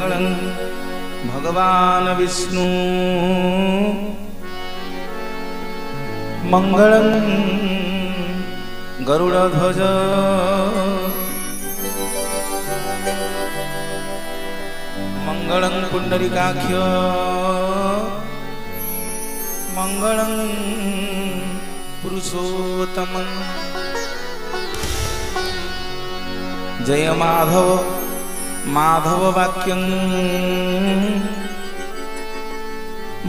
मंगलं भगवान् विष्णु मंगलं गरुड़ध्वज मंगलं पुंडरीकाक्ष मंगलं पुरुषोत्तमं जय माधव माधव वाक्यं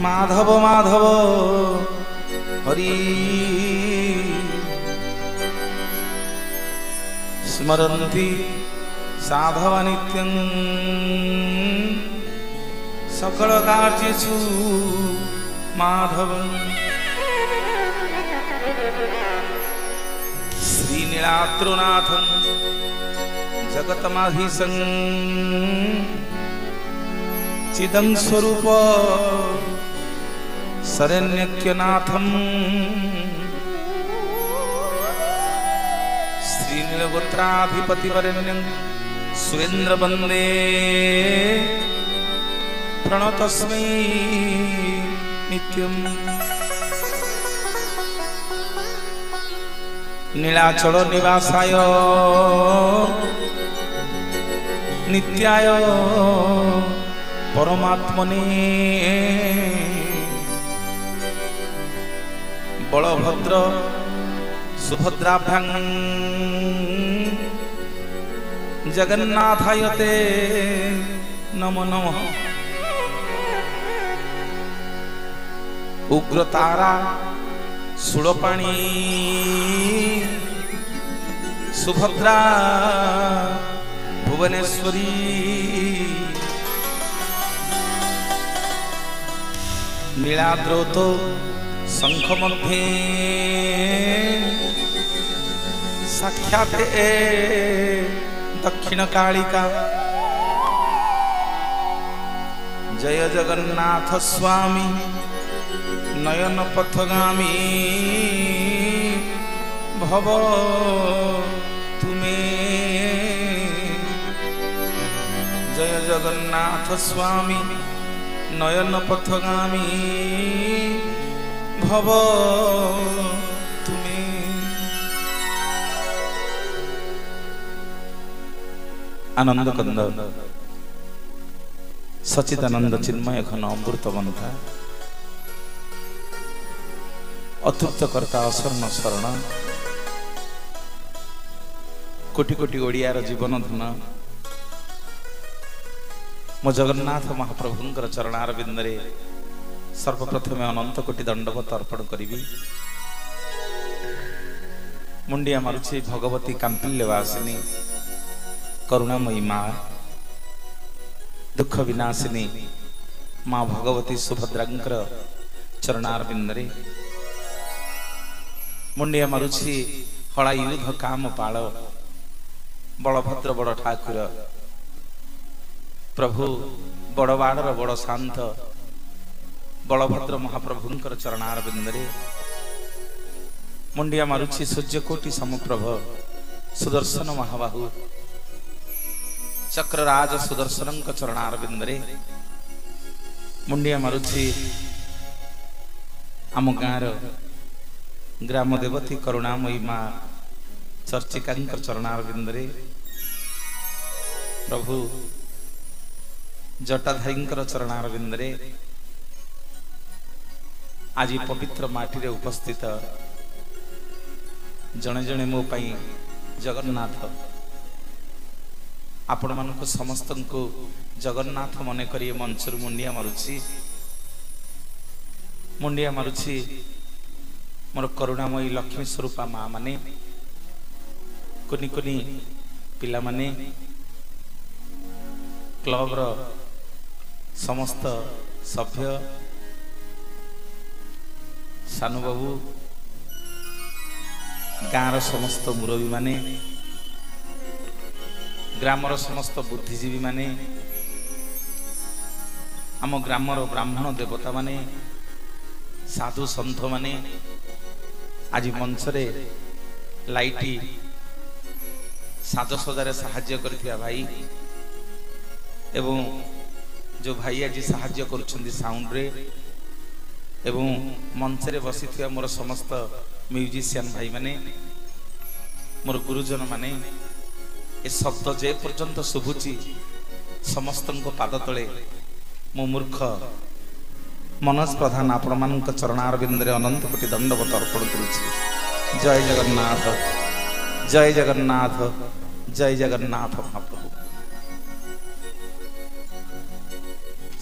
माधव माधव हरि स्मरन्ति साधव नित्यं सकल कार्येषु माधवं श्रीनीलाद्रुनाथं जगतमाधीशं चिदं स्वरूप शरण्यक्यनाथं श्रीनीलगोत्राधिपतिवरेण्यं सुरेन्द्र वंदे प्रणतस्मै नित्यं नीलाचल निवासाय नित्याय परमात्मने बलभद्र सुभद्राभ्यां जगन्नाथाय ते नमो नमः। उग्रतारा शूलपाणी सुभद्रा भुवनेश्वरी नीलाद्रौत शंख मध्ये साक्षात् दक्षिण कालिका जय जगन्नाथ स्वामी नयन पथगामी भव तुमे जय जगन्नाथ स्वामी नयन पथगामी भव तुमे। आनंद कंद सच्चिदानंद चिन्मय घन अमृतवंता अतृप्त कर्ता असरण शरण कोटि कोटि ओडियार जीवन धन मो जगन्नाथ महाप्रभुंकर चरणार बिंदरे सर्वप्रथमे अनंत कोटि दंडवत अर्पण करी मुंडिया मारुछि भगवती कांपिल्यवासिनी करुणामयी माँ दुख विनाशिनी माँ भगवती सुभद्रांकर चरणार बिंदरे मुंडिया मारुछि हला युद्ध काम पाल बलभद्र बड़ ठाकुर प्रभु बड़वाड़र बड़ शांत बलभद्र महाप्रभुंकर चरणार बिंदरे मुंडिया मारुछि सूर्यकोटि समप्रभ सुदर्शन महाबाहु चक्रराज सुदर्शन चरणार बिंदरे मुंडिया मारुछि आम गाँव ग्राम देवती करुणामयी माँ चर्चिका चरणार बिंदरे प्रभु जटाधारी चरणार बिंदरे आज पवित्र माटी रे उपस्थित जने जने मो पाई जगन्नाथ आपण मानक समस्त को जगन्नाथ मन करी मंचर मुंडिया मारुछि मोर करुणामयी लक्ष्मी स्वरूपा माँ माने कुनी कुनी पिला माने क्लब रो समस्त सभ्य सानु बाबू गाँव समस्त मुरबी माने ग्रामर समस्त बुद्धिजीवी माने आम ग्रामर ब्राह्मण देवता माने साधु सन्थ माने आज मंचरे लाइटी साजसजार साहाय्य करथिया भाई एवं जो भाई आज साहाय्य करुछंदी साउंड रे एवं मंच रे बसी थिया मोर समस्त म्यूजिशियन भाई माने मोर गुरुजन माने ए शब्द जे पर्यंत शुभुची समस्त पाद तले मो मूर्ख मनोज प्रधान आपण मानक चरणार बिंदरे अनंत कोटि दंडवत अर्पण करुछि। जय जगन्नाथ जय जगन्नाथ जय जगन्नाथ महाप्रभु।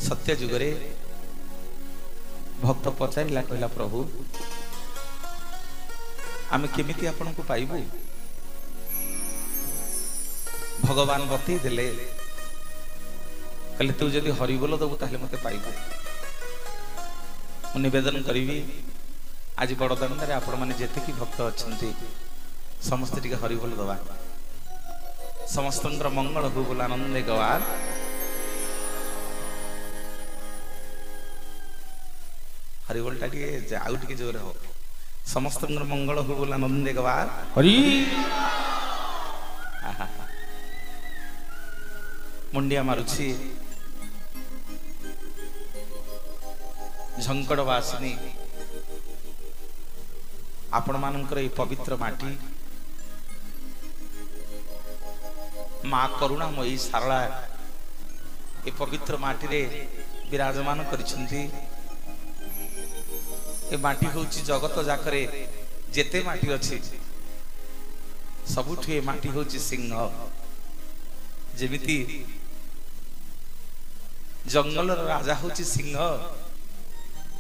सत्य जुगरे भक्त पचारिला कहला प्रभु आमे केमिति आपन को पाइबु। भगवान बतई देले कहले तू जदि हरिबोल दबु ताहले मते पाइबु। मु निवेदन करिवि आज बड़दान रे आपण माने जेते की भक्त अछंती समस्त टिके हरिबोल दबा समस्तंकर मंगल हो बोल आनंद गवा। हरिबोल टा टिके आउ टिके जोर हो समस्तंकर मंगल हो बोल आनंद गवा हरि। मुंडिया मारुछि झंकड़ वासिनी आपण मानकर ये पवित्र माटी माँ करुणामयी सारला ये पवित्र माटी रे विराजमान करिसेंती। ए माटी होची जगत जाकरे जेते माटी अछि सबुठी ए माटी होची सिंह। जेमिति जंगल राजा होची सिंह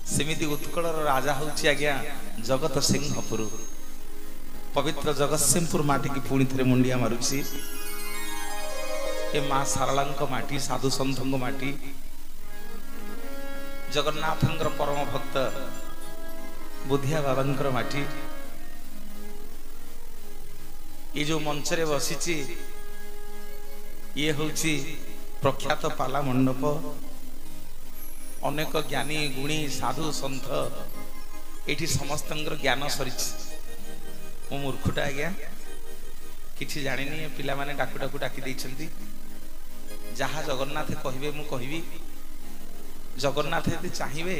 सेमिति उत्कल राजा होची आज्ञा जगत सिंहपुर। पवित्र जगतसिंहपुर माटी की पुणी थे मुंडिया मारुछि ए माँ सारलांक माटी साधु संतंक माटी जगन्नाथंकर परम भक्त बुधिया बाबांकर माटी। ये जो मंच रे बसीची ये होची प्रख्यात पाला मंडप। अनेक ज्ञानी गुणी साधु संत एठी समस्तंकर ज्ञान सरीछि। मो मूर्खटा आज्ञा किछि जानिनी पिला माने डाकु डाकु डाकी दैछंती। जहा जगन्नाथ कहिबे मु कहिबी जगन्नाथ यदि चाहिए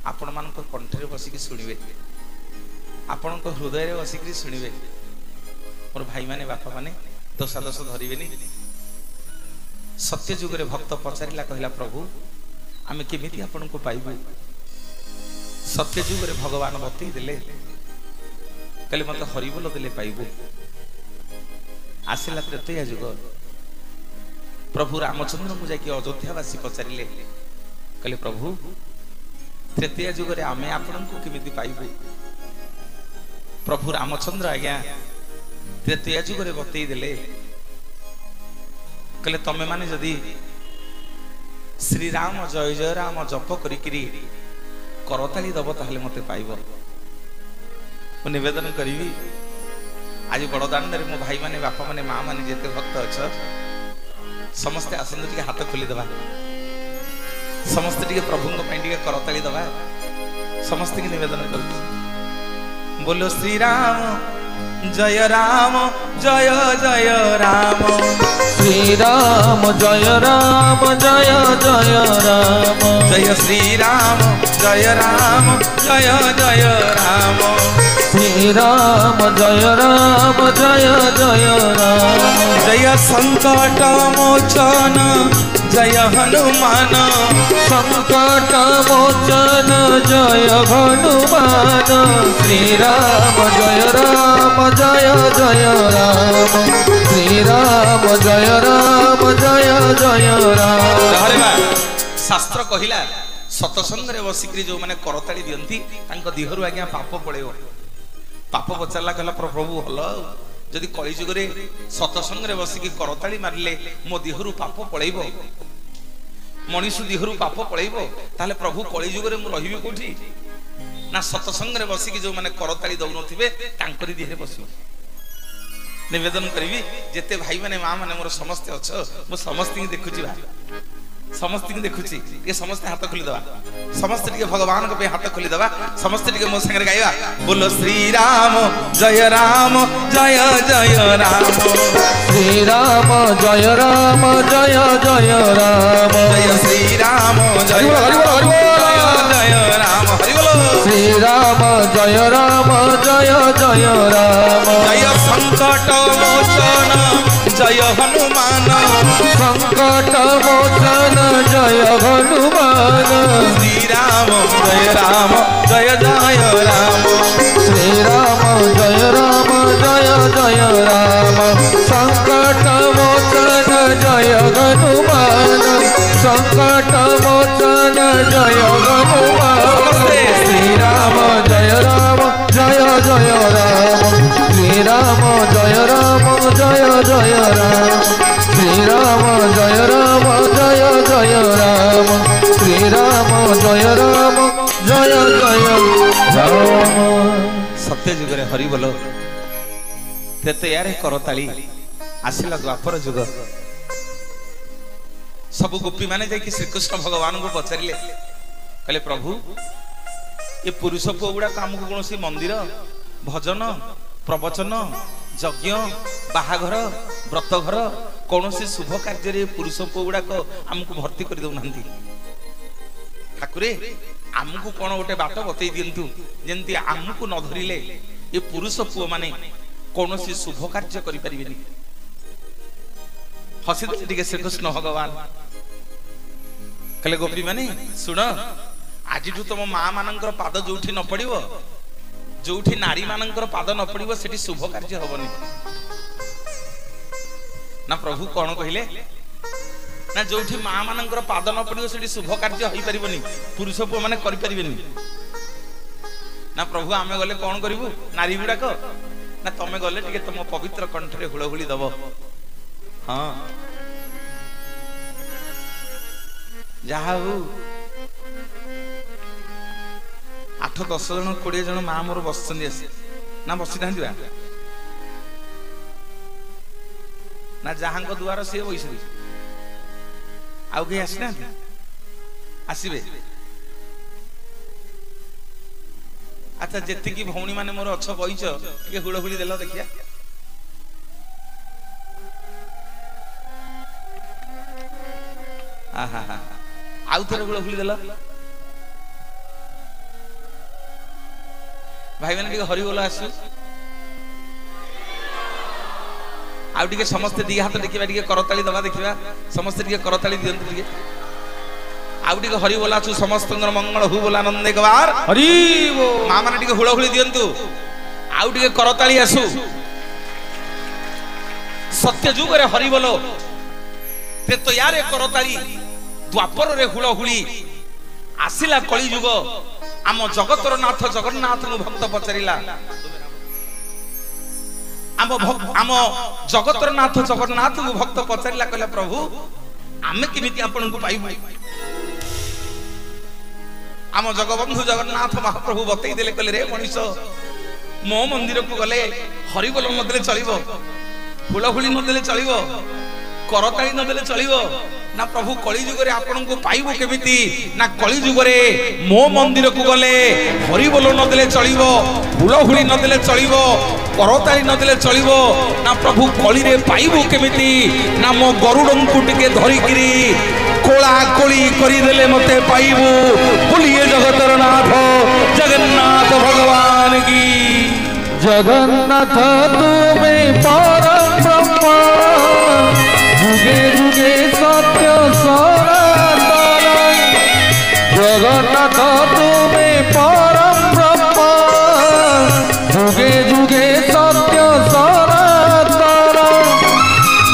आपण मान कंठरे बसिकी शुणवे आपण हृदय रे बसिकी शुणवे। मोर भाई माने बापा माने दोषा दोष धरबेनी। सत्य जुगरे भक्त पचारिला कहला प्रभु आमे केमिति आपण को पाइबु। सत्य जुगरे भगवान बतई देले कहले मत हरिबोल देले पाइबु। आसिला त्रेतया जुग प्रभु रामचंद्र को जाकि अयोध्यावासी पचारिले कहले प्रभु तृतीय जुगरे आमे आपण को केमिति पाइबु। प्रभु रामचंद्र आज्ञा तृतीय जुगरे बतई देले कहले तमे माने जदि श्री राम जय जय राम जप करिकिरी करताली दब ताहले मते पाइबो। मु निवेदन करिवि आज बड़दान रे मो भाई माने बापा माने माँ माने जेते भक्त अछ समस्ते आसंद टिके हाथ खोली दबा समस्त टिके प्रभु को करताली दबा समस्त की निवेदन कर। बोलो श्री राम जय राम जय जय राम श्री राम जय राम जय जय राम जय श्री राम जय राम जय जय राम श्री राम जय राम जय जय राम जय संकट मोचन जय हनुमान संकट मोचन जय हनुमान श्री राम जय राम जय जय राम श्री राम जय राम जय जय राम। शास्त्र कहिला सतसंग रे बसिकरी जो माने करताली दियंती तांको दिहरु आज्ञा पाप पळेओ। पाप बचाला कहला प्रभु हल जदि कली जुगरे सतसंग रे बसिकी करताली मारले मो दिहरु पाप पळेइबो मनीष दिहरु पाप पळेइबो ताले प्रभु कली जुगरे मु रहिबी कोठी ना सतसंग रे बसिकी जो माने करताली दउ नथिबे तांकरी दिहरे बसिबो। निवेदन करिवि जेते भाई माने माँ माने मोर समस्त अछ मु समस्त की देखुची भाई समस्त की देखुची ये समस्त हाथ खोली दबा समस्त टिके भगवान को पे हाथ खोली दबा समस्त टिके मो संगे गाइबा। बोलो श्री राम जय राम जय जय राम श्री राम जय राम जय जय राम जय श्री राम जय राम जय जय राम जय संकट मोचन जय हनुमान संकट मोचन जय हनुमान श्री राम जय जय राम श्री राम जय जय राम संकट मोचन जय हनुमान संकट मोचन जय हनुमान श्री राम जय जय राम श्री राम जय जय राम श्री राम जय जय राम श्री राम जय जय राम सत्य जुगरे हरि बोलो तेते यारे करताली आसिला द्वापर जुग सब गोपी माने जाकि श्रीकृष्ण भगवान को पचारे कहले प्रभु ये पुरुष पुओ गुड़ा आमको कौन सी मंदिर भजन प्रवचन यज्ञ बाहाघर व्रतघर कौन सी शुभ कार्य पुरुष पुओ गुड़ाक आमको भर्ती कर दौना ठाकुरे आमको कौन गोटे बाट बतई दिंतु जमती आमको न धरिले ये पुरुष पुओ माने कौन सी शुभ कार्य करि परिबेनी हसी श्रीकृष्ण भगवान कहले गोपी माने सुन आज तुम माँ मानकर पाद जोठी न पड़िबो जोठी नारी मानकर पाद न पड़िबो सेठी शुभ कार्य हबनी ना प्रभु कौन कहले ना जोठी माँ मानकर पाद न पड़िबो सेठी शुभ कार्य होई परिबनी पुरुष पुओ माने करि परिबेनी ना प्रभु आमे गले कौन करिवु नारी गुड़ाक ना तमे गले टिके तुम पवित्र कंठरे हुलहुली दब हाँ जहा 8-10 जन 20 जन माँ मोर बस ना बसी था ना जहाँ दुआर सी बैस आउ कहीं आसीना आसबे अच्छा जी भौणी मैंने मोर अच्छ बईच टे हुलहुली देल देखिया आउ थे हुलहुली देल भाई मैंने हरि बोल आसु आउ टे समस्ते दी हाथ देखा टे करताली दबा देखा समस्ते टे करताली दिंतु टे आउ टे हरि बोल आसु समस्त मंगल हु बोला आनंद गवार हरि माँ मैंने टे हुलहुली दिंतु आउ टे करताली आसु सत्य जुग रे हरि बोलो ते तो यारे करताली द्वापर रे हुलहुली आसिला कली जुग आम जगतर नाथ जगन्नाथ भक्त पचारा आम जगतर नाथ जगन्नाथ भक्त पचारा कहला प्रभु आमे केमिति आपन को पाइबु आम जगबंधु जगन्नाथ महाप्रभु बतई देले कहले रे मनीष मो मंदिर को गले हरिबोल न देले चलिबो हुलहुली न देले चलिबो करताली न देले चलिबो ना प्रभु कली जुगरे आपन को पाइबो केमिति ना कली जुगरे मो मंदिर को गले हरिबोल न देले चलिबो हुलहुली न देले चलिबो करताली न देले चलिबो ना प्रभु कली रे पाइबो केमिति ना मो गरुडन को टिके धरि गिरी कोला कोली करी देले मते पाइबो बोलिए जगतर नाथ जगन्नाथ भगवान की जगन्नाथ तुम्हें परम ब्रह्म जुगे जुगे सत्य सनातन जगन्नाथ तुम्हें परम ब्रह्म जुगे जुगे सत्य सनातन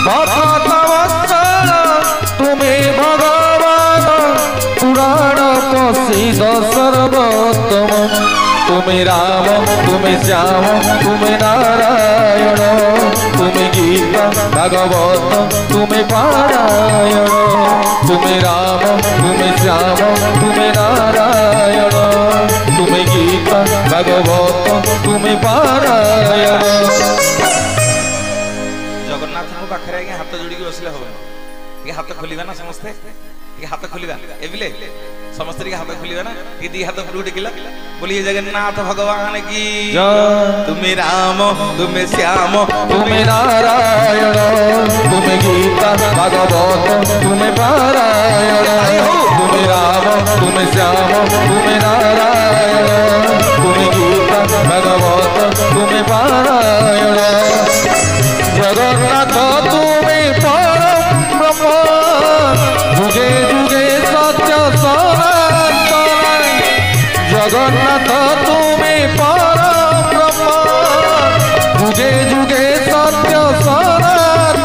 भक्तवत्सल तुम्हें भगवान पुराण प्रसिद्ध सर्वोत्तम तुम्हें राम तुम्हें श्याम तुम्हें नारायण तुम्हें गीता भागवत तुम्हें पारायण तुम्हें राम तुम्हें श्याम तुम्हें नारायण तुम्हें गीता भागवत तुम्हें पारायण जगन्नाथ को पाखरे आगे हाथ जोड़ी बसले हो ये हाथ खोलिबा ना समस्ते ये हाथ खोलिबा एबिले समस्त हाथ खोलिबा ना ये दी हाथ ऊपर टिकिला बोलिए जगन्नाथ भगवान की तुम्हें राम तुम्हें श्याम तुम्हें नारायण तुम्हें गीता भागवत तुम्हें पारायण तुम्हें राम तुम्हें श्याम तुम्हें नारायण तुम्हें गीता पारायण जगन्नाथ तुम्हें परम ब्रह्म जुगे जुगे सत्य सनातन जगन्नाथ तुम्हें परम ब्रह्म जुगे जुगे सत्य सनातन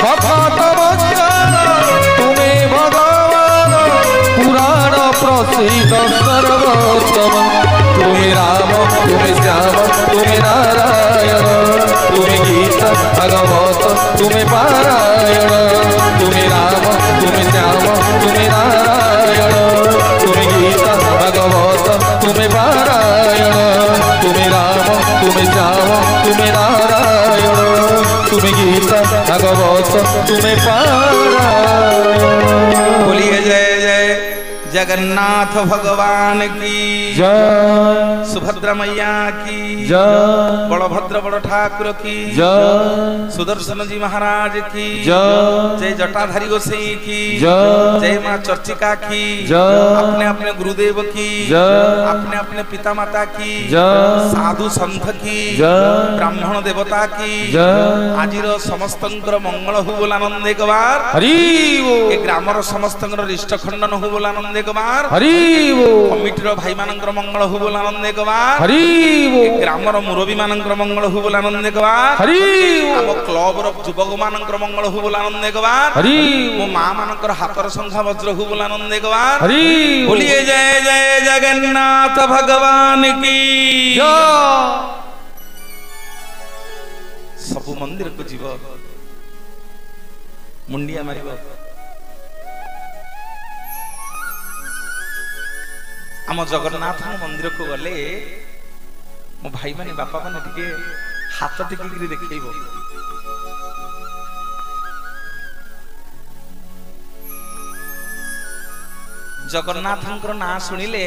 भगवत वचन तुम्हें भगवान पुराण प्रसिद्ध सर्वोत्तम तुम्हें राम तुम्हें श्याम तुम्हें नारायण तुम्हें गीता भागवत तुम्हें पारायण तुम्हें राम तुम्हें श्याम तुम्हें नारायण तुम्हें गीता भागवत तुम्हें पारायण तुम्हें राम तुम्हें श्याम तुम्हें नारायण तुम्हें गीता भागवत तुम्हें पारायण। बोलिए जय जय जगन्नाथ भगवान की जय सुभद्रा मैया की जय बलभद्र बड़ ठाकुर की जय सुदर्शन जी महाराज की जय जय जटाधारी गोसाई की जय जय माँ चर्चिका की जय अपने अपने गुरुदेव की जय अपने अपने पिता माता की जय साधु संत की जय ब्राह्मण देवता की जय आजिर समस्तंकर मंगल हो बोल आनंद एक बार हरि ए ग्रामर समस्तंकर रिष्ट खंडन हो बोल आनंद एक बार हरि कमिटीर भाई मानकर मंगल हो बोल आनंद एक बार हरि ए ग्रामर मुरबी मानकर मंगल हो बोल आनंद एक बार हरि आम क्लबर युवक मानकर मंगल हो बोल आनंद एक बार हरि मो मां मानकर हाथर संख्या वज्र हो बोल आनंद एक बार हरि बोलिए जय जय जगन्नाथ भगवान की जय सबु मंदिर को जीव मुंडिया मारिब आम जगन्नाथ मंदिर को गले मो भाई माने बापा माने टिके हाथ टेकिक देखैब जगन्नाथ ना शुणिले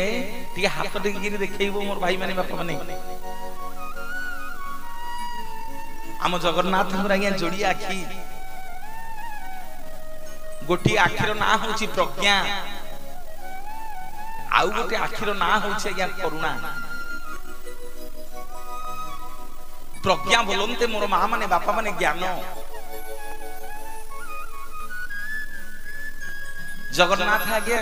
टिके हाथ टेकिक देखैब मोर भाई माने बापा माने आम जगन्नाथ आज्ञा जोड़ी आखि गोटी आखिर ना होची प्रज्ञा आउ गोटे आखिर ना होची आज्ञा करुणा प्रज्ञा बोलते मोर मां माने बापा माने ज्ञान जगन्नाथ आज्ञा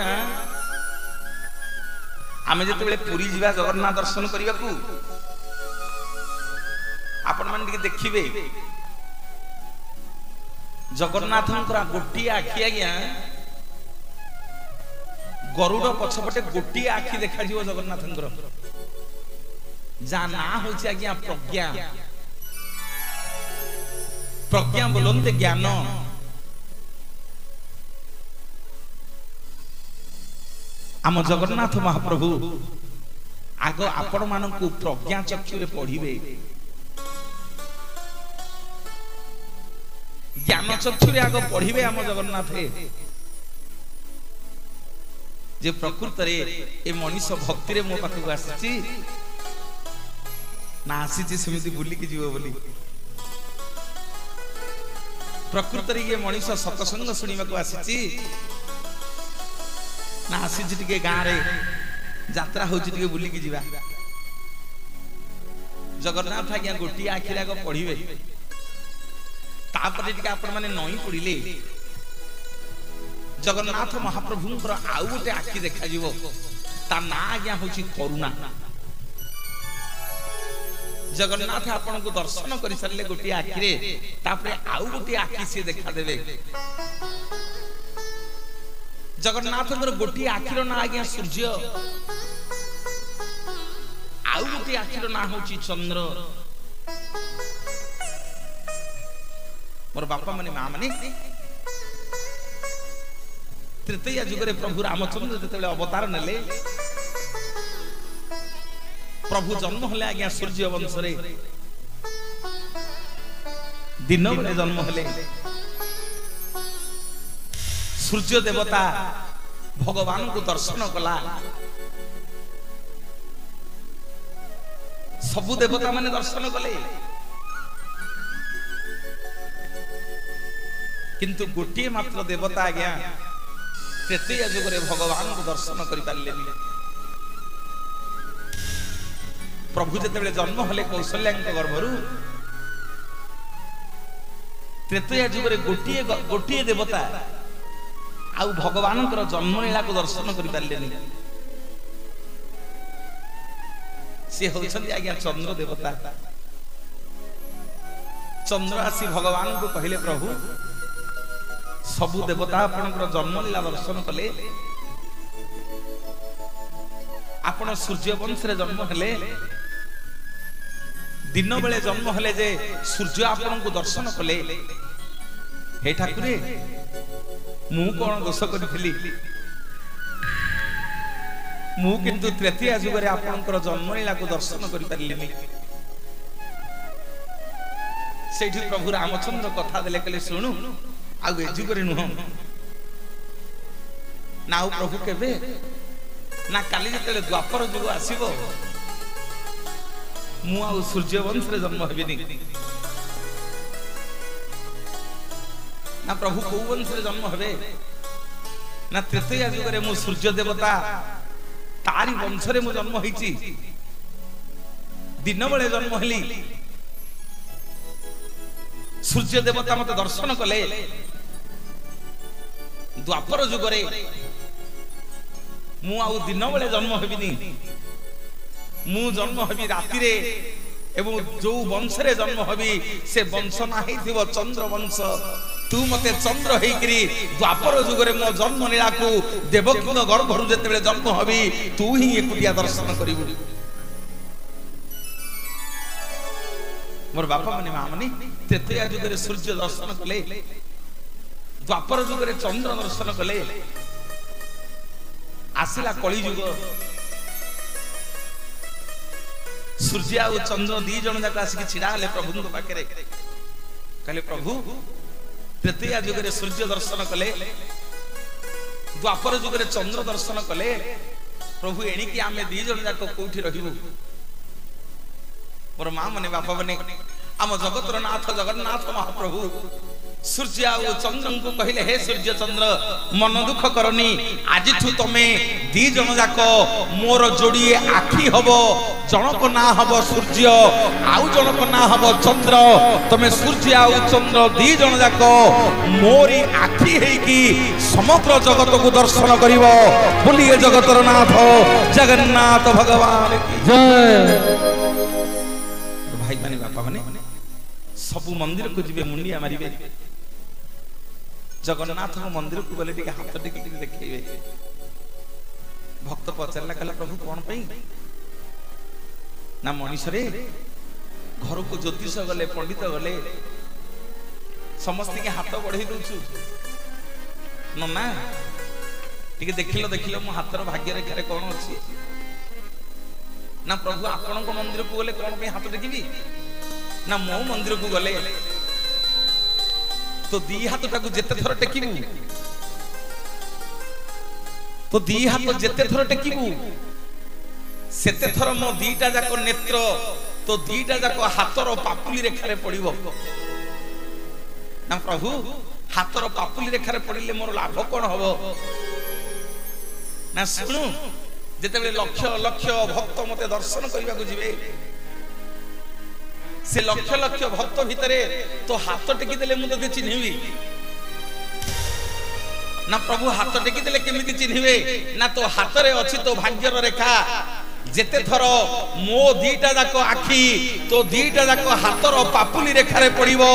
आमे जेतेबेले पुरी जीवा जगन्नाथ दर्शन करबा को आपण माने देखिबे जगन्नाथंकर गोटी आखि आज्ञा गरुड़ पछपटे गोटी आखि देखा जीव जगन्नाथंकर जा ना होछि आज्ञा प्रज्ञा प्रज्ञा बोलते ज्ञान आम जगन्नाथ महाप्रभु आग आपण मानकु प्रज्ञा चक्षु रे पढ़िबे ज्ञान चक्षु रे आग पढ़िबे आम जगन्नाथ जे प्रकृत रे ए मनीष भक्ति रे मो पाखु आसी ना आसी सेमिति बुली के जीव बोली प्रकृत रे ये मनीष सत्संग सुनिबा को आसी ना आसी टिके गाँ रे यात्रा होची टिके बुली के जीवा जगन्नाथ आज्ञा गोटी आखिर आग पढ़िबे तापरे टिके आपण माने नई पड़िले जगन्नाथ महाप्रभुंकर आउ गोटे आखि देखा जीवो ता ना आज्ञा होची करुणा जगन्नाथ आपण को दर्शन कर सारे गोटे आखिरे तापरे आउ गोटे आखि से देखा देबे जगन्नाथंकर गोटे आखिर ना आज्ञा सूर्य आउ गोटे आखिर ना होची चंद्र मोर बापा माने मां माने तृतीय जुगरे प्रभु रामचंद्र जेतेबेले अवतार नेले प्रभु जन्म हले आज्ञा सूर्य वंश रे दिन बेले जन्म हले सूर्य देवता भगवान को दर्शन कला सबु देवता माने दर्शन कले किंतु गोटे मात्र देवता आज्ञा तृतीय जुगरे भगवान को दर्शन कर पारे प्रभु जेतेबेले जन्म हले कौशल्या गर्भरू त्रेतया जुग रे गोटिए देवता आउ भगवान जन्म लीला को दर्शन कर पारे सी होउछन्ति आज्ञा चंद्र देवता। चंद्र आसी भगवान को कहले प्रभु सबु देवता आपनकर जन्म लीला दर्शन कले आपण सूर्य वंश रे जन्म हेले दिन बेले जन्म हेले जे सूर्य आपन को दर्शन कले हे ठाकुरे मु कोन दोष करिथिली मु किंतु तृतीय जुग रे आपनकर जन्म लीला को दर्शन करि पारिलिनी। सेठी प्रभु रामचंद्र कथा देले कले सुनु आउ ए जुग रे नुह नाउ प्रभु केबे ना काली जेतेले द्वापर जुग आसीबो मु आउ सूर्य वंश रे जन्म हेबिनी ना प्रभु को वंश रे जन्म हेबे ना तृतीय जुग रे मु सूर्य देवता तारी वंश रे मु जन्म होईची दिन बेले जन्म हेली सूर्य देवता मते दर्शन कले द्वापर जुग रे मु आउ दिन बेले जन्म हेबिनी मु जन्म हेबी राति रे एवं जो वंश रे जन्म हेबी से वंश नाही थिबो चंद्र वंश तू मते चंद्र हेकरी द्वापर जुग रे मो जन्म लीला को देवकी गर्भरु जेते बेले जन्म हेबी तू ही एकुटिया दर्शन करिबु। मोर बापा माने मां माने तृतीय जुग रे सूर्य दर्शन कले द्वापर जुग रे चंद्र दर्शन कले आसिला कली जुग सूर्य और चंद्र दी जन जाक आसिक छिड़ा हले प्रभु को पाखे कहले प्रभु तृतीय जुग रे सूर्य दर्शन कले द्वापर जुग रे चंद्र दर्शन कले प्रभु एणिकी आमे दी जन जाक कोठी रहिबु। मोर मां माने बापा माने आम जगतर नाथ जगन्नाथ महाप्रभु सूर्य और चंद्र को कहले हे सूर्य चंद्र मन दुख करनी आज तमे दी जन जाक मोर जोड़ी आखि हबो जनक ना हबो सूर्य आउ जनक ना हबो चंद्र तमे सूर्य और चंद्र दी जन जाक मोरी आखि हेकी समग्र जगत को दर्शन करिवो बोलिए जगतर नाथ जगन्नाथ भगवान की जय। भाई माने बापा माने सबु मंदिर को जिबे मुंडिया मारिबे जगन्नाथ मंदिर को गले टिके हाथ टिके देखिबे भक्त पचारला कहला प्रभु कोन पई ना मनीष रे घर को ज्योतिष गले पंडित गले समस्त के हाथ बढ़ई दउछु नना टिके देखिलो मो हाथर भाग्य रेखा रे कोन अछि ना प्रभु आपण को मंदिर को गले कोन पे हाथ टेकिबी ना मो मंदिर को गले तो दी हाथ टाकू जेते थर टेकिबू तो दी हाथ जेते थर टेकिबू सेते थर मो दीटा जाक नेत्र तो दीटा जाक हाथर पापुली रेखा रे पड़िबो ना प्रभु हाथर पापुली रेखा रे पड़िले मोर लाभ कोन हबो ना सुनु जेते बेले लक्ष लक्ष भक्त मते दर्शन करबा को जिवे से लक्ष लक्ष भक्त भितरे तो हाथ टेकी देले मु तो चिन्हिबी ना प्रभु हाथ टेकी देले केमिति चिन्हिबे ना तो हाथ रे अछि तो भाग्यर रेखा जेते थर मो दीटा जाक आखी तो दीटा जाक हाथर पापुली रेखा रे पड़िबो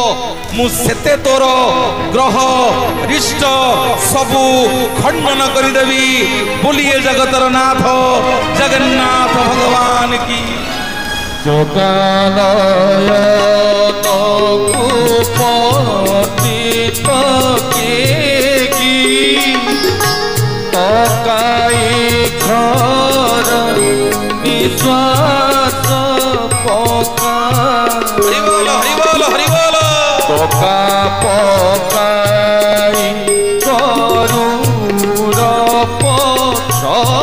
मु सेते तोर ग्रह रिष्ट सबु खंडन करि देबी बोलिए जगतर नाथ जगन्नाथ भगवान की। जोगालय पतित की तकाई घर विश्वास पका हरि बोल हरि बोल हरि बोल तका पकाई करूर पछरे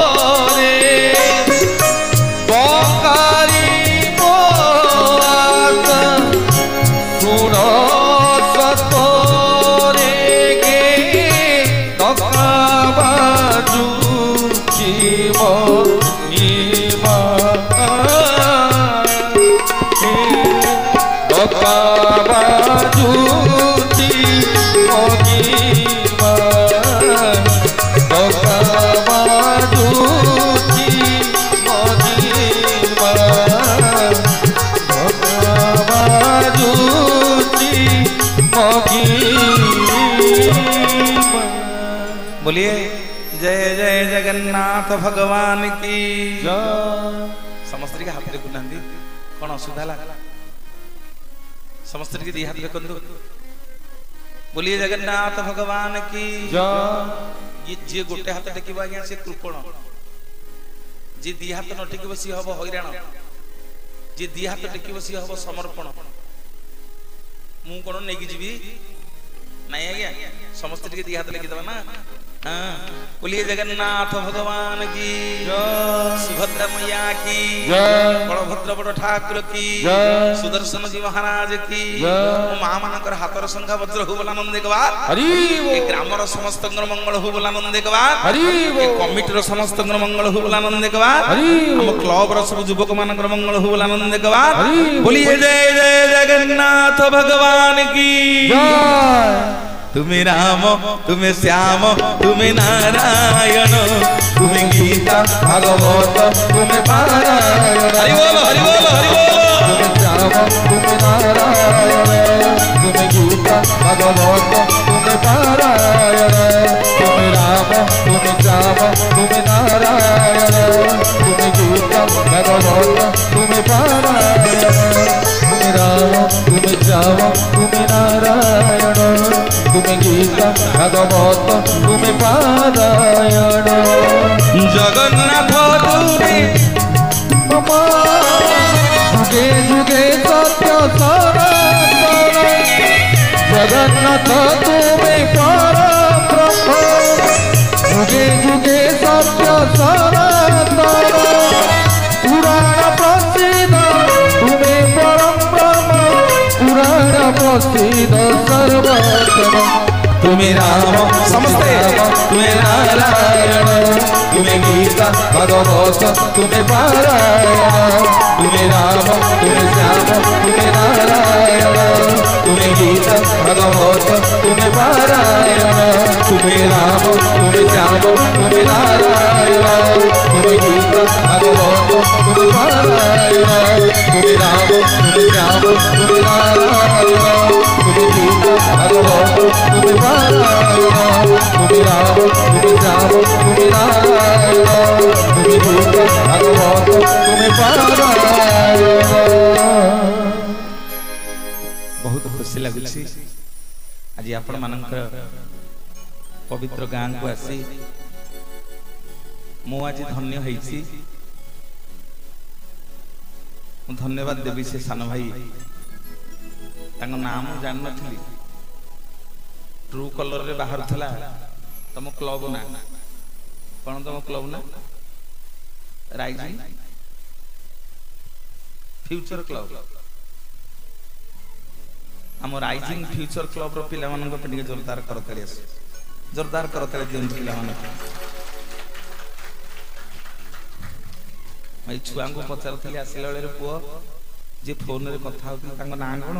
बोलिए जय जय जगन्नाथ भगवान की समस्त के हाथ रे गुनांदी कौन असुविधा ला समस्त के दी हाथ रे कंदु बोलिए जगन्नाथ भगवान की ये जे गोटे हाथ टेकिबो आज्ञा से कृपण जे दी हाथ न टेकिबो सी हबो हैरान जे दी हाथ टेकिबो सी हबो समर्पण मु कोन नेकी जीवी नहीं आज्ञा समस्त के दी हाथ लेके दबा ना हाँ बोलिए जगन्नाथ भगवान की सुभद्रा मैया की बलभद्र बड़ ठाकुर की सुदर्शन जी महाराज की माँ मानकर हाथर संघा वज्र हो बोला नंदे गवार ग्रामर समस्त मंगल हो बोला नंदे गवार कमिटीर समस्त मंगल हो बोला नंदे गवार हम क्लब सब युवक मानकर मंगल हो बोला नंदे गवार बोलिए जय जय जगन्नाथ भगवान की तुम्हें राम तुम्हें श्याम तुम्हें नारायण तुम्हें गीता भागवत तुम्हें पारायण हरि बोल हरि बोल हरि बोल तुम्हें श्याम तुम्हें नारायण तुम्हें गीता भागवत तुम्हें पारायण तुम्हें राम तुम्हें श्याम तुम्हें नारायण तुम्हें गीता भागवत तुम्हें पारायण तुम्हें राम तुम्हें श्याम तुम्हें नारायण तुम्हें गीता भागवत तुम्हें पारायण जगन्नाथ तुम्हें जुगे जुगे सत्य सनातन जगन्नाथ तुम्हें परब्रह्म जुगे जुगे सत्य सनातन पुराण प्रसिद्ध तुम्हें परम ब्रह्म पुराण प्रसिद्ध सर्वोत्तम तुम्हें राम समस्ते तुम्हें नारायण तुम्हें गीता भागवत तुम्हें पारायण तुम्हें राम तुम्हें श्याम तुम्हें नारायण तुम्हें गीता भागवत तुम्हें पारायण तुम्हें राम तुम्हें श्याम तुम्हें नारायण तुम्हें गीता भागवत तुम्हें पारायण तुम्हें राम तुम्हें श्याम तुम्हें नारायण तुम्हें गीता भागवत तुम्हें पारायण तुम्हें राम तुम्हें श्याम तुम्हें नारायण तुम्हें गीता भागवत तुम्हें पारायण बहुत खुशी लगुଛି आज आपण मानकर पवित्र गाँ को आसी मु आज धन्य होइछि धन्यवाद देवी से सान भाई नाम जान नथिली ट्रू कलर रे बाहर थला तम क्लब ना कौन तम क्लब ना राइजिंग फ्यूचर क्लब आम राइजिंग फ्यूचर क्लब रो पिला मानन को पिटी जोरदार करताली आस जोरदार करताली दिन पिला मानन मई छुआ को पचारथली आसिला बेले पुओ जे फोन रे कथा होती तांको ना कोन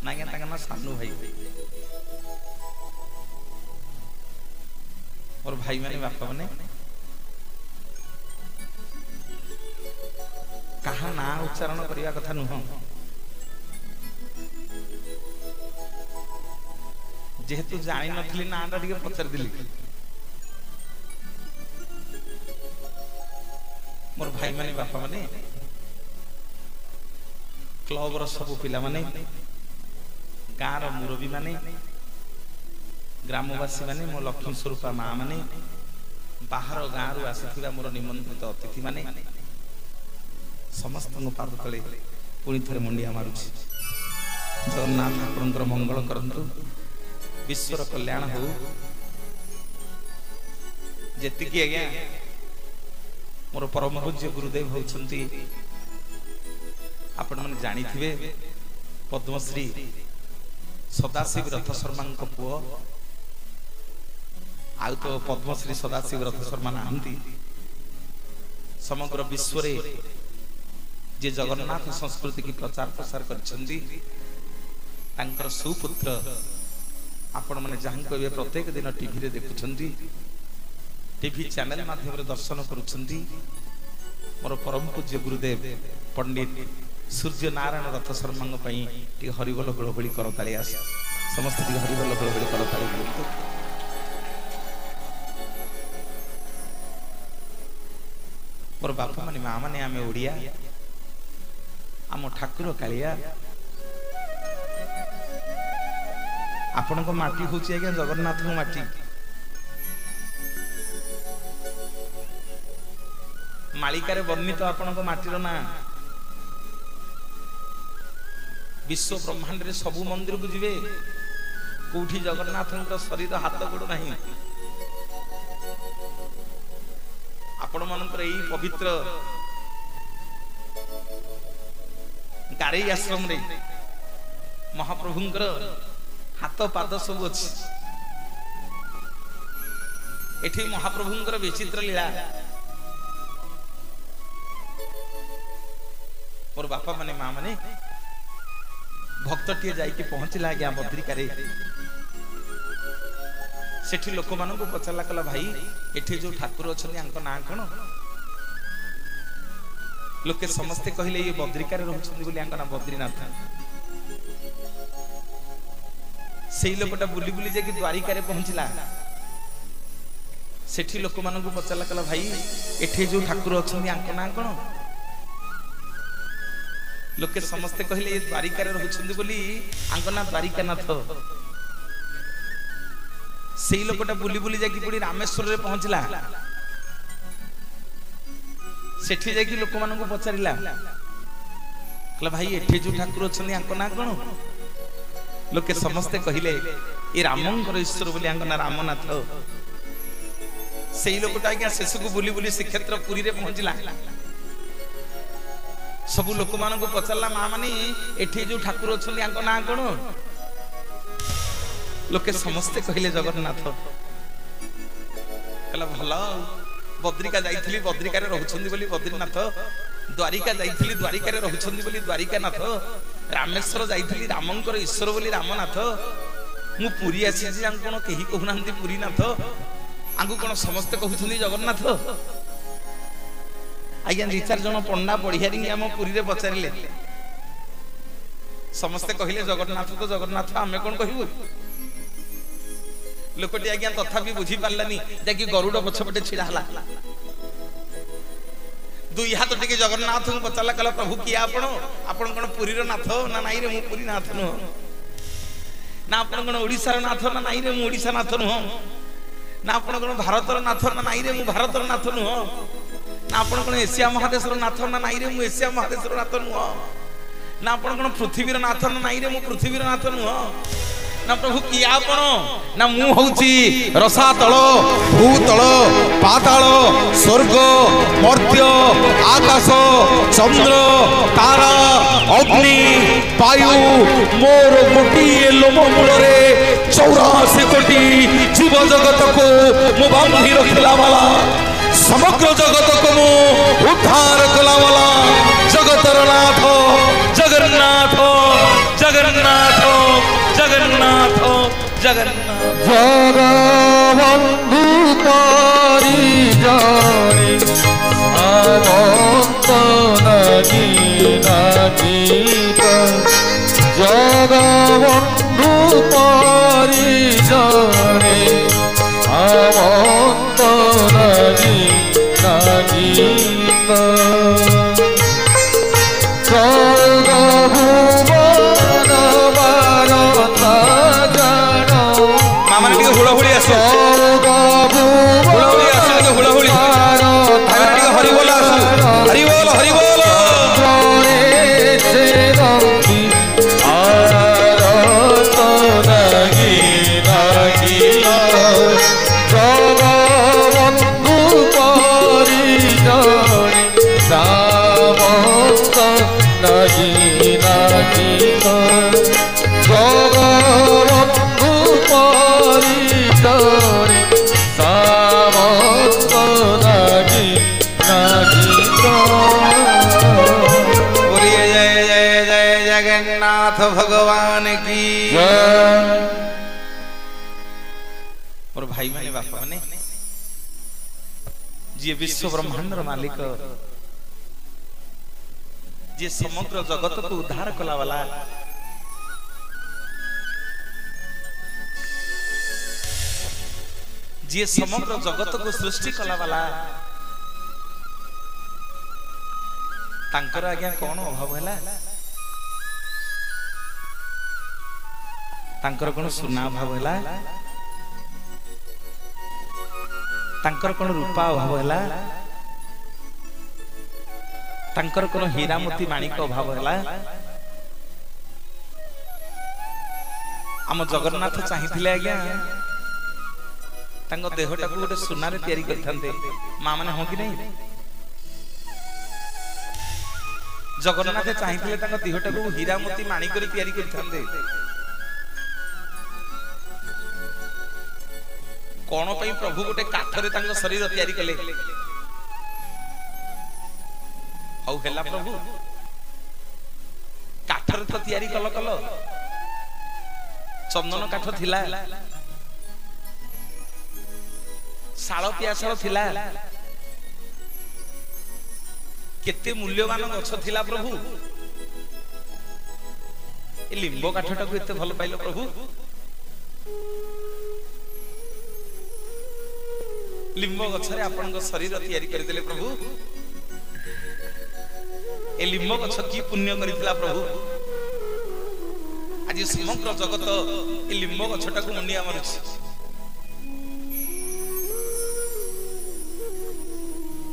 नागे तांको ना सानू भाई और भाई माने बापा माने कहा ना उच्चारण करिया कथा नुह जेहेतु जानी नथली ना टा टिके पचार दिली मोर भाई माने बापा माने क्लब रो सब पिला माने गाँ रो मुरबी माने ग्रामवासी माने मो लक्ष्मी स्वरूपा माँ माने बाहर गाँ रु आसीथिबा मोर निमंत्रित अतिथि माने समस्त पाद तले पुणी थे मुंडिया मारुछि जगन्नाथ ठाकुर मंगल करंतु विश्वर कल्याण हो जेतिकी आज्ञा मोर परम पूज्य गुरुदेव होउछंती आपण माने जानी थिबे पद्मश्री सदाशिव रथ शर्मा पुओ आउ तो पद्मश्री सदाशिव रथ शर्मा नाहंती समग्र विश्व रे जे जगन्नाथ संस्कृति की प्रचार प्रसार करछंती तांकर सुपुत्र आपण माने जहां को प्रत्येक दिन टीवी रे देखुछंती टीवी चैनल माध्यम रे दर्शन करुछंती मोर परम पूज्य गुरुदेव पंडित सूर्य नारायण रथ शर्मा पई टी हरिबोल गोळबोली करताली आस समस्त हरिबल हरिबल करताली दियंतु। मोर बापा माने माँ माने आमे ओडिया आम ठाकुर कालिया आपण को माटी हूँ आज्ञा जगन्नाथ को माटी मालिकार वर्णित आपण को माटीर ना विश्व ब्रह्मांड रे सबु मंदिर को जीवे कोठी जगन्नाथ शरीर हाथ गोड़ नहीं आपण मानकर यही पवित्र गारे आश्रम रे महाप्रभुंकर हाथ पाद सब अच्छी एठी महाप्रभुंकर विचित्र लीला मोर बापा माने माँ माने भक्त टे जाइए पहुंचला आज्ञा बद्रिकारे सेठी लोक मान को पचारा कला भाई एठी जो ठाकुर अच्छा ना कौन लोके समस्ते कहले ये बद्रिकारे रोचंदी ना बद्रीनाथ से लोकटा बुली बुली जाकि द्वारिका पहुंचला सेठी लोक मान को पचारा कला भाई एठी जो ठाकुर अच्छा ना कौन लोके समस्ते कहले ये द्वारिका रोचंदी बोली ना द्वारिकानाथ से लोकटा बुली बुली जाकि पुणी रामेश्वर रे पहुंचला सेठी जाकि लोक मान को पचारिला कहला भाई एठी जो ठाकुर अच्छा ना कौन लोके समस्ते कहले ये रामंकर ईश्वर बोली ना रामनाथ से लोकटा आज्ञा शेष को बुली बुली श्रीक्षेत्र पुरी रे पहुंचला सबु लोक मान को पचारला माँ मानी एठी जो ठाकुर अच्छा ना कौन लोके समस्ते कहले जगन्नाथ कहला भल बद्रिका जाइथिली बद्रिका रे रहउछंदी बोली बद्रीनाथ द्वारिका जाइथिली द्वारिका रे रहउछंदी बोली द्वारिकानाथ रामेश्वर जाइथिली रामंकर ईश्वर बोली रामनाथ मु पुरी आसी जे आं कोन केही कहउनांती पुरीनाथ आंगु कोन समस्ते कहउछंदी जगन्नाथ आज्ञा 2-4 जन पंडा बढ़िया आम पुरी रे पचारिले समस्ते कहले जगन्नाथ तो जगन्नाथ आमे कोन कहबो लोकटी आज्ञा तथापि बुझी पारलानी जाकि गरुड़ पछपटे छिड़ा हला दुई हाथ टिके जगन्नाथ को पचारला कहला प्रभु किए आपण आपण कोन पुरी रो नाथ ना नाई रे मु पुरी नाथ नो ना आपण कोन ओडिसा रो नाथ ना नाई रे मु ओडिसा नाथ नो ना आपण कोन भारत रो नाथ ना नाई रे मु भारत रो नाथ नो ना आपण कोन एशिया महादेश रो नाथ ना नाई रे मु एशिया महादेश रो नाथ नो ना आपण कोन पृथ्वी रो नाथ ना नाई रे मु पृथ्वी रो नाथ नो ना प्रभु किए आपण ना मु होउची रसातल भूतल पाताल स्वर्ग मर्त्य आकाश चंद्र तारा अग्नि वायु मोर कोटी लोममूल रे 84 कोटी जीव जगत को मु बांधी रखला वाला समग्र जगत को मु उद्धार कला वाला जगतर नाथ जगन्नाथ जगन्नाथ जगन्नाथ जगन्नाथ जगबंधु तारी जाने सामंत नगी नगीता जगबंधु तारी जाने सामंत नगी नगीता हुड़हुड़ी आसो हुड़हुड़ी आसो टिके हुड़हुड़ी टिके हरि बोल आसो हरि बोल हरि बोल जगन्नाथ भगवान की और भाई माने बापा माने जी विश्व ब्रह्मांड मालिक जी समग्र जगत को उद्धार कला वाला जी समग्र जगत को सृष्टि कला वाला तांकर आज्ञा कौन अभाव है तांकर कौन सुना अभाव है तांकर कौन रूपा अभाव है तांकर कौन हीरा मोती माणिक अभाव है आम जगन्नाथ चाहिए आज्ञा तांको देहटा को गोटे सुनारे तैयारी करथांते मां माने हो कि नहीं जगन्नाथ चाहिए तांको देहटा को हीरा मोती माणिक करी तैयारी करथांते कोन पई प्रभु गोटे काठरे तांको शरीर तैयारी कले हौ हेला प्रभु काठरे तो तैयारी कल कल चंदन काठ थिला शाल पियाशाल थिला केते मूल्यवान गछ थिला प्रभु ए लिंब काठटा को एते भल पाइलो प्रभु लिंब गछरे आपन शरीर तैयारी कर देले प्रभु ए लिंब गछ की पुण्य करितला प्रभु आज समग्र जगत ए लिंब गछटा को मुंडिया मारुछि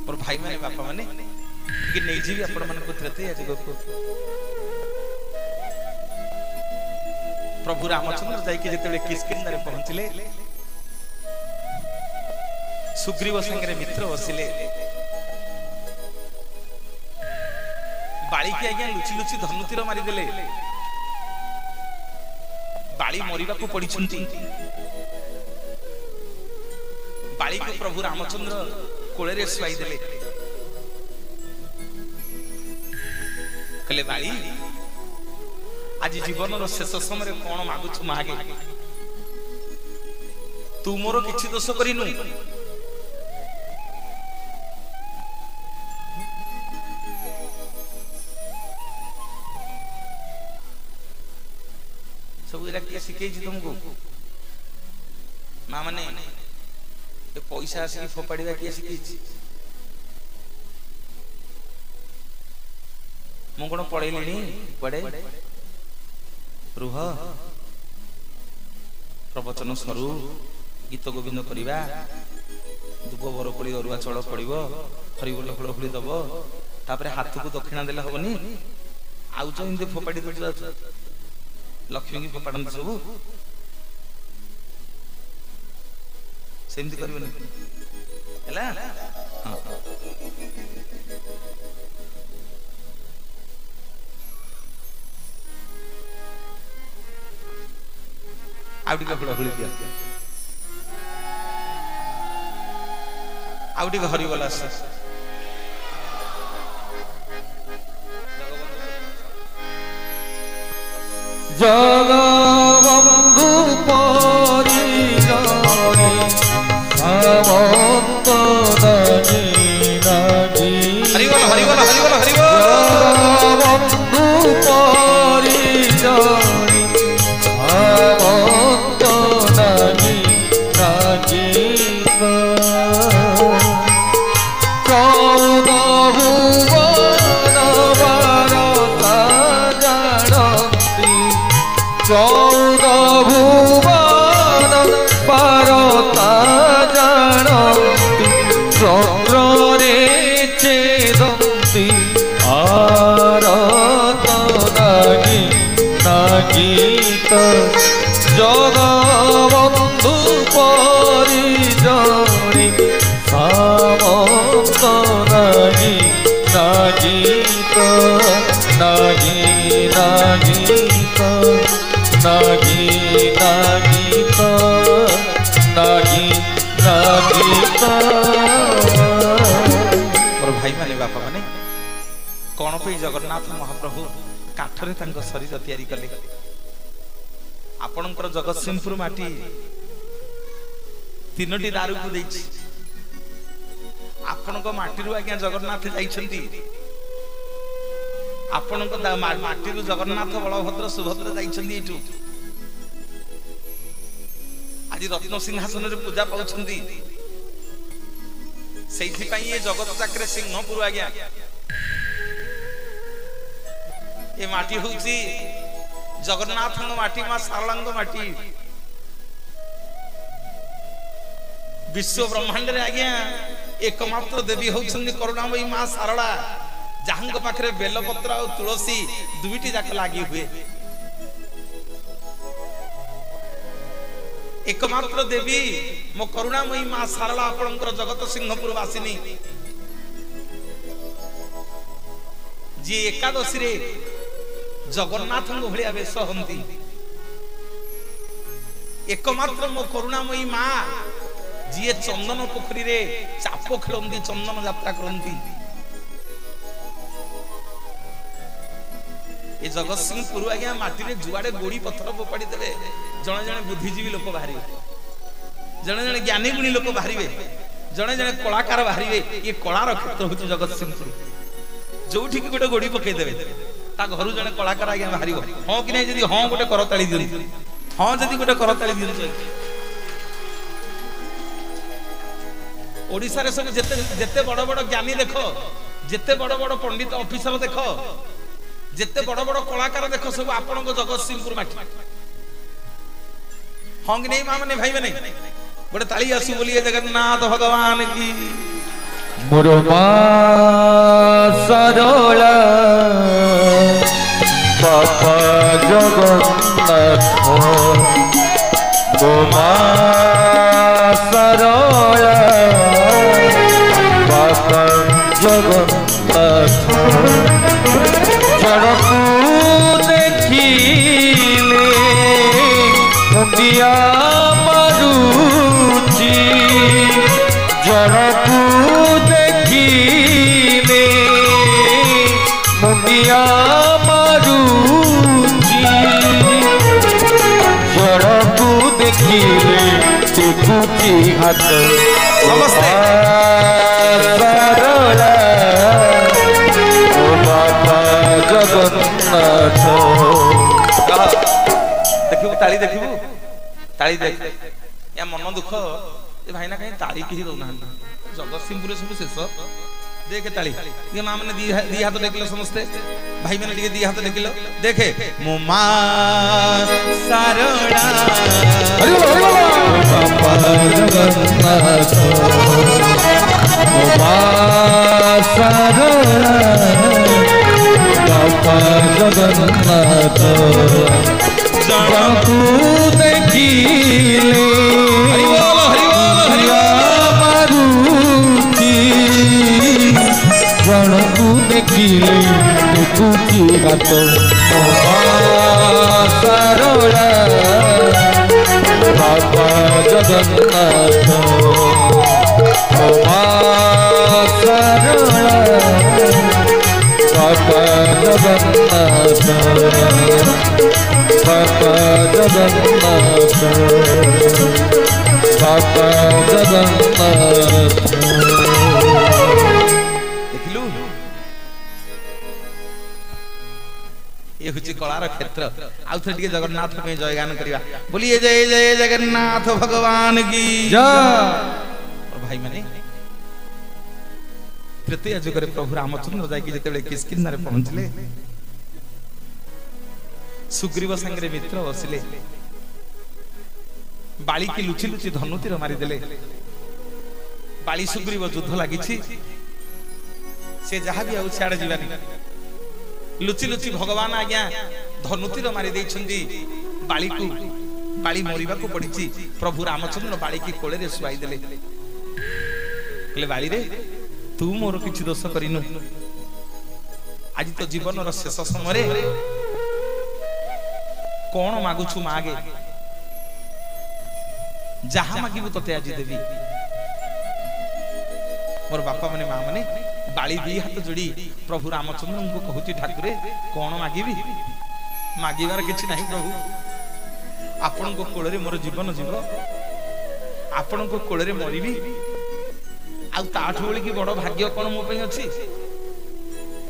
और भाई माने बापा माने कि नहीं जीवी आपण मन को त्रते आज को प्रभु रामचंद्र जाई के जेतेले किष्किंधा रे पहुंचले सुग्रीव संगे मित्र बसिले बाड़ी के आज्ञा लुचि लुचि धनुतीर मारी देले बाड़ी मरिबा को पड़िछंती बाड़ी को प्रभु रामचंद्र कोळे रे सुआई देले कले बाड़ी आज जीवन रो शेष समय कोन मागुछु मागे तू मोर किछि दोष करिनु सब इरा के सिखे छी तुमको मां माने ए पैसा आसी फोपाड़ीबा के सिखे छी मु कोन पढेलिनी पढे रुह प्रवचन सरू गीत गोविंद करिबा दुब बरकोड़ी अरुआ चल पड़िबो हरिबोल फुलफुली दब तापरे हाथ को दक्षिणा देले हबनी आउ जो इन्दे फोपाड़ी दउ लक्ष्मी की फोपाड़न सब सेमती करबो हैला हां आउटी का फुलफुली दिया आउटी का हरिबोल आस जगबंधु परिजने सामंत दानी नागी हरिबोल हरिबोल हरिबोल हरिबोल जगबंधु परिजने सामंत दानी नागी चौदह भुवन पारता जानती चक्रे चेदंती आरत नागी नागीत जगबंधु परिजने सामंत नागी नागीत नागी नागीत नागी नागीत नागी नागीत और भाई माने बापा माने कौन पे जगन्नाथ महाप्रभु काठरे तांको शरीर तैयारी कले आपणकर जगतसिंहपुर माटी तीनोटी दारू को देछि आपणको माटी रु आज्ञा जगन्नाथ जाइछंती आपणको माटी रु जगन्नाथ बलभद्र सुभद्र जाइछंती एठू आज रत्न सिंहासन रे पूजा पाउछंदी सेइथि पई ये जगत चाकरे सिंहपुर आज्ञा ये माटी होउची जगन्नाथ माटी मां सारलांग माटी विश्व ब्रह्मांड रे आज्ञा एकमात्र देवी होउछंदी करुणामयी मां सारला जहां पाखरे बेलपत्र और तुलसी दुईटी जाक लागी हुए एकमात्र देवी मो करुणामयी मां सारला आपणकर जगत सिंहपुर वासिनी जी एकादशी रे जगन्नाथ भलिया वेश हंती एकमात्र मो करुणामयी मां जी चंदन पोखरी रे चाप खेलती चंदन यात्रा करती ये जगत सिंहपुर आज्ञा माटी रे जुआड़े गोड़ी पत्थर फोपाड़ी देवे जने जने बुद्धिजीवी लोक बाहर जने जने ज्ञानी गुणी लोक बाहर जने जने कलाकार बाहर ये कलार क्षेत्र हूँ जगत सिंहपुर जो ठीक गोटे गोड़ी पकई देवे घर जने कलाकार आज्ञा बाहर हाँ कि नहीं हाँ गोटे करताली दियंतु हाँ जदि गोटे करताली दियंतु ओडिसा रे सब जेते बड़ बड़ ज्ञानी देख जेते बड़ बड़ पंडित ऑफिसर देख जेते बड़ बड़ कलाकार देख सब आपण जगत सिंहपुर माटी हाँ कि नहीं मां मैंने भाई मैंने गोटे ताली आसु बोलिए जगन्नाथ भगवान की मोर मां सरला बापा जगन्नाथ मो मां सरला बापा जगन्नाथ जड़कू देखिले मुंडिया मारुची जड़कू देखिले मुंडिया मारुची जड़कू देखिले देखुची हाथ नमस्ते सरला बाबा जगन्नाथ देखिबू ताली देखिबू ताली देख या मन दुख ए भाईना कहीं ताली कहीं दौना जगत सिंहपुर सब शेष देखे ताली ये मां मैंने दी हाथ देखिलो समस्ते भाई मैंने दी हाथ देखिलो देखे मो मां सारला बाबा जगन्नाथ मो मां सारला बाबा जगन्नाथ जड़कू देखिले मारुची जड़कू देखिले देखुची हाथ सारला बाबा जगन्नाथ सारला बाबा जगन्नाथ बाबा जगन्नाथ बाबा जगन्नाथ देखिलु ये हुची कलार क्षेत्र आउ थे टिके जगन्नाथ पे जयगान करिवा बोलिए जय जय जगन्नाथ भगवान की जय और भाई माने तृतीय जुग रे प्रभु रामचंद्र जाई कि जेतेबेले किष्किंधा रे पहुंचले सुग्रीव संगे मित्र बसिले बाली की लुचि लुचि धनुतीर मारी देले बाली सुग्रीव युद्ध लागिछि से जहा भी आउ छाड़ जीवानी लुचि लुचि भगवान आज्ञा धनुतीर मारी देइछंदी बाली को बाली मरिबा को पड़िछि प्रभु रामचंद्र बाली की कोले रे सुआई देले कहले बाली रे तू मोर किछि दोष करिनु आज तो जीवन रो शेष समय रे कौन मागुछु मागे जहां मागिबु तते आज देवी मोर बापा माने मां माने बाली दी हाथ जोड़ी प्रभु रामचंद्र को कहूती ठाकुरे कौन मागिबी मागिबार किछि नाही प्रभु आपण को कोल रे मोर जीवन जीव आपण को कोल रे मरिबी आ ताठ बोली की बड़ भाग्य कोन मो पई अछि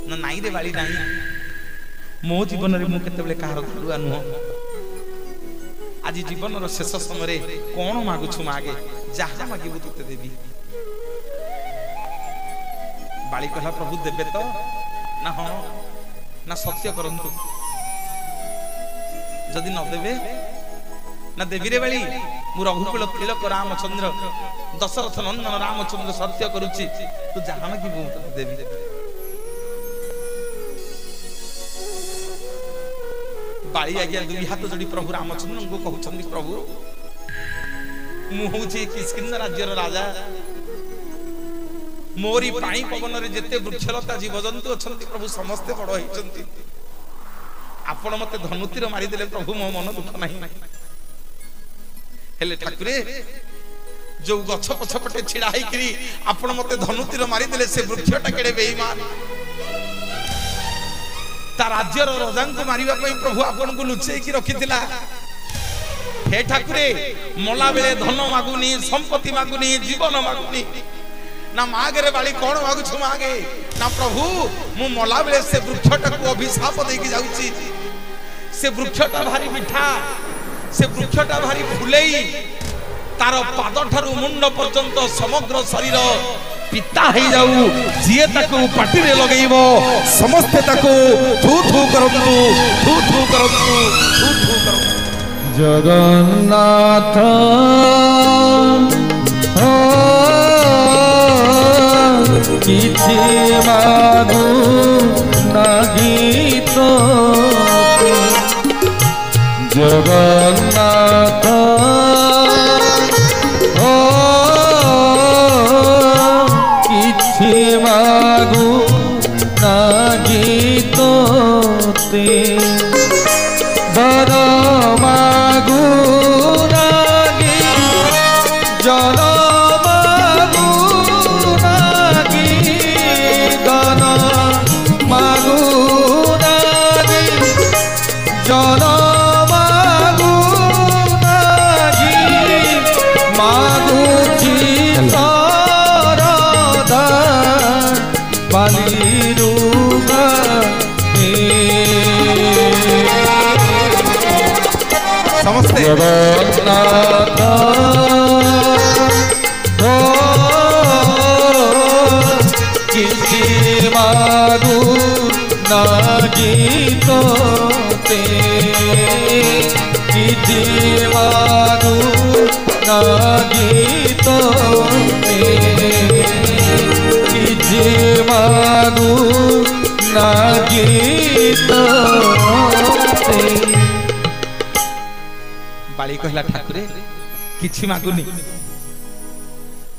ना नाई रे बाली नाही मो जीवन रे मु केते बेले कहार दुआ नुह आज जीवन शेष समय कौन मागुछु मागे जहा मागिबु तोते देवी। बाली कहला प्रभु देबे तो ना हाँ ना सत्य करंतु जदि न देबे ना देवी रे बाली मु रघुकुल तिलक रामचंद्र दशरथ नंदन रामचंद्र सत्य करुची तू जहा मागिबु तोते देवी। बाली आज्ञा दुई हाथ जोड़ी प्रभु रामचंद्र को कहउछंदी प्रभु मु होची किष्किंधा राज्यर राजा मोरी पाई पवन रे जेते वृक्षलता जीवजंतु अछंती प्रभु समस्ते बड़ होइछंती आपण मते धनुतीर मारी देले प्रभु मो मन दुख नाही हेले ठाकुरे जो गछ पछपटे छिड़ा है करी आपण मते धनुतीर मारी देले से वृक्षटा केडे बेईमान ता राज्यर राजा को मारिबा पई प्रभु आपण को लुचेई की रखितिला। हे ठाकुरे मला बेले धन मागुनी संपत्ति मागुनी जीवन मागुनी ना मागे बाली कौन मागुछु मागे ना प्रभु मु मला बेले से वृक्षटा को अभिशाप देकी जाउची से वृक्षटा भारी मिठा से वृक्षटा भारी फुलेई तार पाद ठारू मुंड पर्यंत समग्र शरीर पिता हे जाऊ जिए ताको पाटी रे लगेइबो समस्ते ताको थू थू करंतु थू थू करंतु थू थू करंतु। जगन्नाथ किछि मागु नाही तो जगन्नाथ किछि मागु नाही तोते बर मागु नाही जन मागु नाही धन मागु नाही जन मागु नाही मागुची सरदा बालीरुगा समस्ते जगन्नाथ किछि मागु नाही तोते किछि मागु नाही तोते किछि मागु नाही तोते। बाली कहला ठाकुरे किछि मागुनी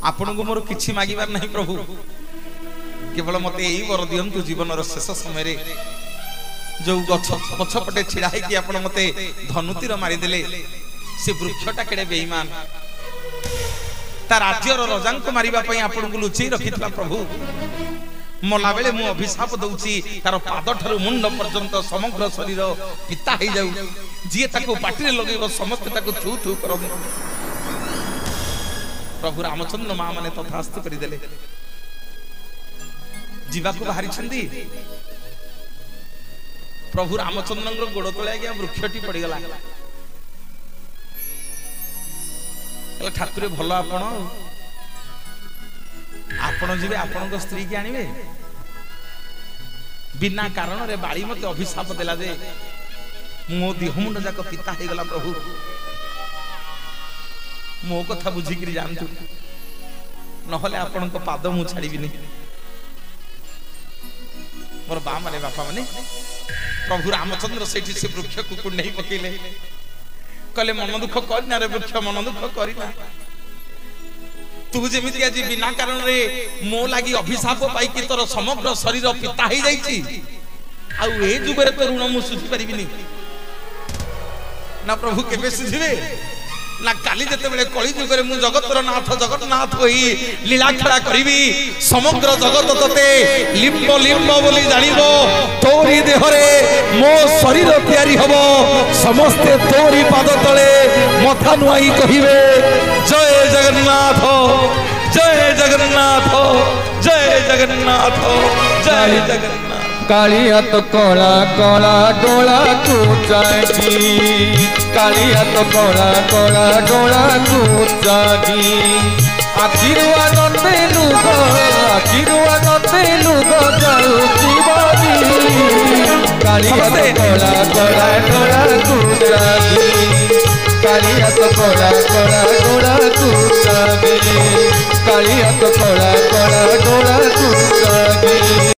आपन को मोर किछि मागिबार नहीं प्रभु केवल मते एई वर दियंतु जीवन शेष समय रे जो गछ पछपटे छिड़ा है कि आपन मते धनुतीर मारी देले से वृक्षटा केडे बेईमान ता राज्यर राजा को मारिबा पई आपन को लुचई रखितला प्रभु मला बेले मु अभिशाप दउची तार पाद ठारू मुंड पर्यंत समग्र शरीर पिता हे जाऊ जिए ताको पाटी रे लगेबो समस्त ताको थू थू करम। प्रभु रामचंद्र मां माने तथास्तु करि देले जीवा को बाहरी छंदी प्रभु रामचंद्र गोड़ तले गया वृक्षटी पड़ी गला ठाकुर भल आपण जीवे आपण स्त्री की आनिबे बिना कारण रे बाड़ी मते अभिशाप देला दे मो देह मुंड जाक पिता हे गला प्रभु मो कथा बुझी करी जानतु नहले आपण को पाद मु छाड़ीबिनी मोर बा माने बापा माने प्रभु रामचंद्र सेठी से वृक्ष को नहीं पकेले कहले मन दुख करना रे वृक्ष मन दुख करना तू जेमिति आज बिना कारण रे मो लागी अभिशाप पाई कि तोर समग्र शरीर पिता हे जाईची आ ए जुगरे तो ऋण मु सुझी परिबिनी ना प्रभु केबे सुझिबे ना काली जते बेले कली जुगरे मु जगतर नाथ जगन्नाथ होई लीला खेला करिवि समग्र जगत तते लिंब लिंब बोली जानिबो तोरी देहरे मो शरीर तयारी हबो समस्ते तोरी पाद तळे मथा नुआई कहिबे जय जगन्नाथ जय जगन्नाथ जय जगन्नाथ जय जगन्नाथ। कालिया तो कला कला डोला को जागी कालिया तो कला कला डोला को जागी आशीर्वाद लुग जाऊ शिवाजी कालिया तो कला कला डोला को जागी कालिया तो कला कला डोला को जागी कालिया तो कला कला डोला को